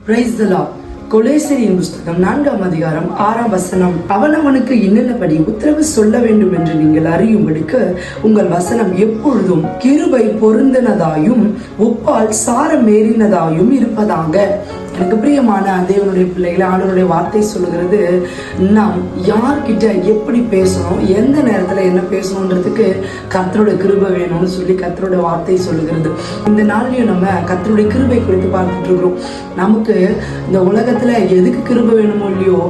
Praise the Lord. கொலேசியரின் புஸ்தகம் 4ஆம் அதிகாரம் 6ஆம் வசனம். அவனவனுக்கு இன்னபடி உத்தரவு சொல்ல வேண்டும் என்று நீங்கள் அறியும்படிக்கு உங்கள் வசனம் எப்பொழுதும் கிருபை பொருந்தினதாயும் உப்பால் சாரம் ஏறினதாயும் இருப்பதாக. எனக்கு பிரியமான தேவனுடைய பிள்ளைகளை, ஆண்டவருடைய வார்த்தை சொல்லுகிறது, நாம் யார்கிட்ட எப்படி பேசணும், எந்த நேரத்துல என்ன பேசணுன்றதுக்கு கர்த்தருடைய கிருபை வேணும்னு சொல்லி கர்த்தருடைய வார்த்தை சொல்லுகிறது. இந்த நாள்லயும் நம்ம கர்த்தருடைய கிருபை குறித்து பார்த்துட்டு இருக்கிறோம். நமக்கு இந்த உலகத்துல எதுக்கு கிருபை வேணுமோ இல்லையோ,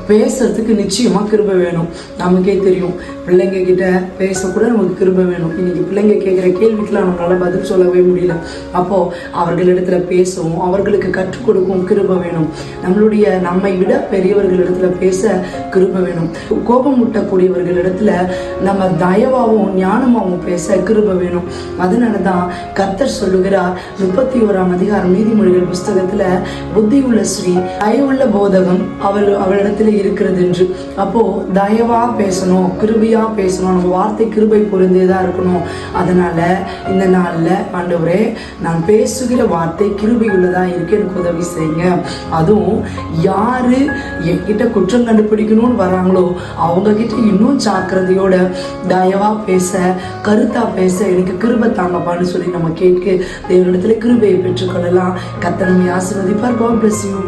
பேசுறதுக்கு நிச்சயமா கிருபை வேணும். நமக்கே தெரியும், பிள்ளைங்க கிட்ட பேசக்கூட நமக்கு கிருபை வேணும். இன்னைக்கு பிள்ளைங்க கேட்குற கேள்விக்கெல்லாம் நம்மளால பதில் சொல்லவே முடியல. அப்போ அவர்களிடத்துல பேசவும், அவர்களுக்கு கற்றுக் கொடுக்கவும் கிருபை வேணும். நம்மை விட பெரியவர்களிடத்துல பேச கிருபை வேணும். கோபம் ஊட்டக்கூடியவர்களிடத்துல நம்ம தயவாகவும் ஞானமாகவும் பேச கிருபை வேணும். அதனாலதான் கர்த்தர் சொல்லுகிறார் 31ஆம் அதிகாரம் நீதிமொழிகள் புஸ்தகத்துல, புத்தியுள்ள ஸ்ரீ தயவுள்ள போதகம் அவளிடத்துல இருக்கிறது என்று. அப்போ தயவா பேசணும், கிருபையா பேசணும், நம்ம வார்த்தை கிருபை பொருந்தேதா இருக்கணும். அதனால இந்த நாள்ல ஆண்டவரே, நான் பேசுகிற வார்த்தை கிருபை உள்ளதா இருக்கு, எனக்கு உதவி செய்யுங்க. அதுவும் யாரு என்கிட்ட குற்றம் கண்டுபிடிக்கணும்னு வராங்களோ அவங்க கிட்ட இன்னும் ஜாக்கிரதையோட தயவா பேச, கருத்தா பேச எனக்கு கிருபை தாங்கப்பான்னு சொல்லி நம்ம கேட்க தேவனிடத்துல கிருபையை பெற்றுக்கொள்ளலாம். கர்த்தர் நம்மை ஆசீர்வதிப்பார். God bless you.